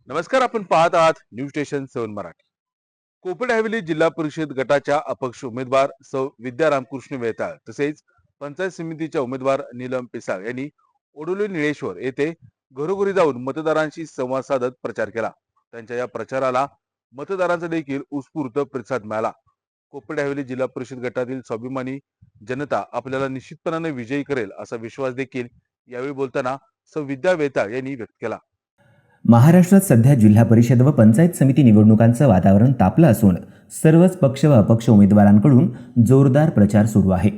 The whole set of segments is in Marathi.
नमस्कार, आपण पाहत आहात न्यूज स्टेशन 7 मराठी। कोपरड हवेली जिल्हा परिषद गटाच्या अपक्ष उमेदवार सौ विद्या रामकृष्ण वेताळ तसेच पंचायत समितीच्या उमेदवार नीलम पिसाळ यांनी ओडोली निळेश्वर येथे घरोघरी जाऊन मतदारांशी संवाद साधत प्रचार केला। त्यांच्या या प्रचाराला मतदारांचा देखील उत्स्फूर्त प्रतिसाद मिळाला। कोपरड हवेली जिल्हा परिषद गटातील स्वाभिमानी जनता आपल्याला निश्चितपणाने विजयी करेल असा विश्वास देखील यावेळी बोलताना सौ विद्या वेताळ यांनी व्यक्त केला। महाराष्ट्रात सध्या जिल्हा परिषद व पंचायत समिती निवडणुकांचं वातावरण तापलं असून सर्वच पक्ष व अपक्ष उमेदवारांकडून जोरदार प्रचार सुरू आहे।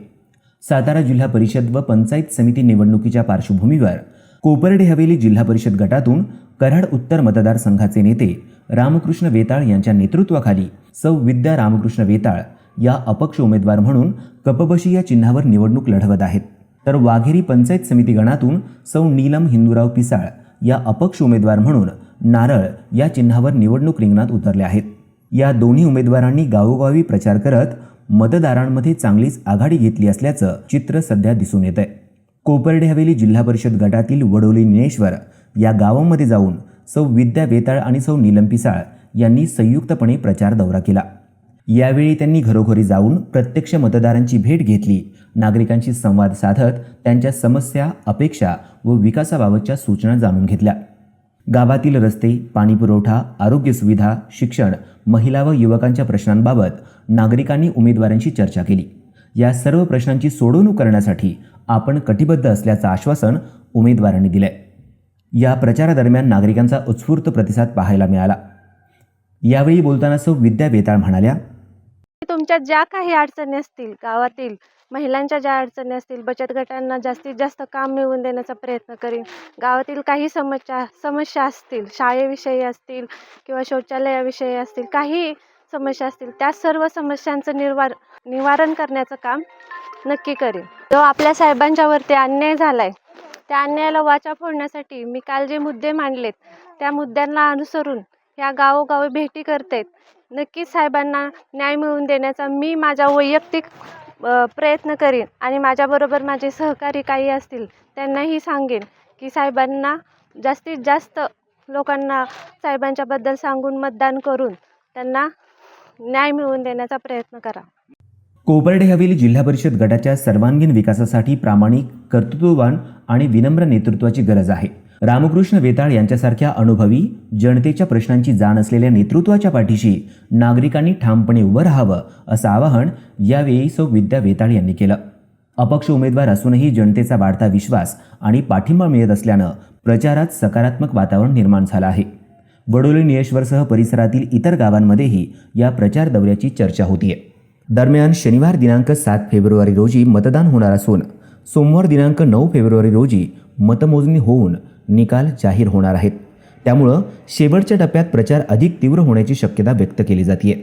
सातारा जिल्हा परिषद व पंचायत समिती निवडणुकीच्या पार्श्वभूमीवर कोपरडे हवेली जिल्हा परिषद गटातून कराड उत्तर मतदारसंघाचे नेते रामकृष्ण वेताळ यांच्या नेतृत्वाखाली सौ विद्या रामकृष्ण वेताळ या अपक्ष उमेदवार म्हणून कपबशी या चिन्हावर निवडणूक लढवत आहेत, तर वाघेरी पंचायत समिती गणातून सौ नीलम हिंदूराव पिसाळ या अपक्ष उमेदवार म्हणून नारळ या चिन्हावर निवडणूक रिंगणात उतरले आहेत। या दोन्ही उमेदवारांनी गावोगावी प्रचार करत मतदारांमध्ये चांगलीच आघाडी घेतली असल्याचं चित्र सध्या दिसून येत आहे। कोपरडे हवेली जिल्हा परिषद गटातील वडोली निळेश्वर या गावामध्ये जाऊन सौ विद्या वेताळ आणि सौ नीलम पिसाळ यांनी संयुक्तपणे प्रचार दौरा केला। यावेळी त्यांनी घरोघरी जाऊन प्रत्यक्ष मतदारांची भेट घेतली, नागरिकांशी संवाद साधत त्यांच्या समस्या, अपेक्षा व विकासाबाबतच्या सूचना जाणून घेतल्या। गावातील रस्ते, पाणीपुरवठा, आरोग्य सुविधा, शिक्षण, महिला व युवकांच्या प्रश्नांबाबत नागरिकांनी उमेदवारांशी चर्चा केली। या सर्व प्रश्नांची सोडवणूक करण्यासाठी आपण कटिबद्ध असल्याचं आश्वासन उमेदवारांनी दिलंय। या प्रचारादरम्यान नागरिकांचा उत्स्फूर्त प्रतिसाद पाहायला मिळाला। यावेळी बोलताना सौ विद्या वेताळ म्हणाल्या, तुमच्या ज्या काही अडचणी असतील, गावातील महिलांच्या ज्या अडचणी असतील, बचत गटांना जास्तीत जास्त काम मिळवून देण्याचा प्रयत्न करीन। गावातील काही समस्या असतील, शाळेविषयी असतील किंवा शौचालयाविषयी असतील, काही समस्या असतील, त्या सर्व समस्यांचं निवारण करण्याचं काम नक्की करेन। जो आपल्या साहेबांच्यावरती अन्याय झालाय, त्या अन्यायाला वाचा फोडण्यासाठी मी काल जे मुद्दे मांडलेत त्या मुद्द्यांना अनुसरून या गावोगावी भेटी करतेत। नक्कीच साहेबांना न्याय मिळवून देण्याचा मी माझा वैयक्तिक प्रयत्न करीन आणि माझ्याबरोबर माझे सहकारी काही असतील त्यांनाही सांगेन की साहेबांना जास्तीत जास्त लोकांना साहेबांच्याबद्दल सांगून मतदान करून त्यांना न्याय मिळवून देण्याचा प्रयत्न करा। कोपरडे हवेली जिल्हा परिषद गटाच्या सर्वांगीण विकासासाठी प्रामाणिक, कर्तृत्ववान आणि विनम्र नेतृत्वाची गरज आहे। रामकृष्ण वेताळ यांच्यासारख्या अनुभवी, जनतेच्या प्रश्नांची जाण असलेल्या नेतृत्वाच्या पाठीशी नागरिकांनी ठामपणे उभं राहावं असं आवाहन यावेळी सौ विद्या वेताळ यांनी केलं। अपक्ष उमेदवार असूनही जनतेचा वाढता विश्वास आणि पाठिंबा मिळत असल्यानं प्रचारात सकारात्मक वातावरण निर्माण झालं आहे। वडोली निळेश्वरसह परिसरातील इतर गावांमध्येही या प्रचार दौऱ्याची चर्चा होतीये। दरम्यान शनिवार दिनांक 7 फेब्रुवारी रोजी मतदान होणार असून सोमवार दिनांक 9 फेब्रुवारी रोजी मतमोजणी होऊन निकाल जाहीर होणार आहेत। त्यामुळं शेवटच्या टप्प्यात प्रचार अधिक तीव्र होण्याची शक्यता व्यक्त केली जाते।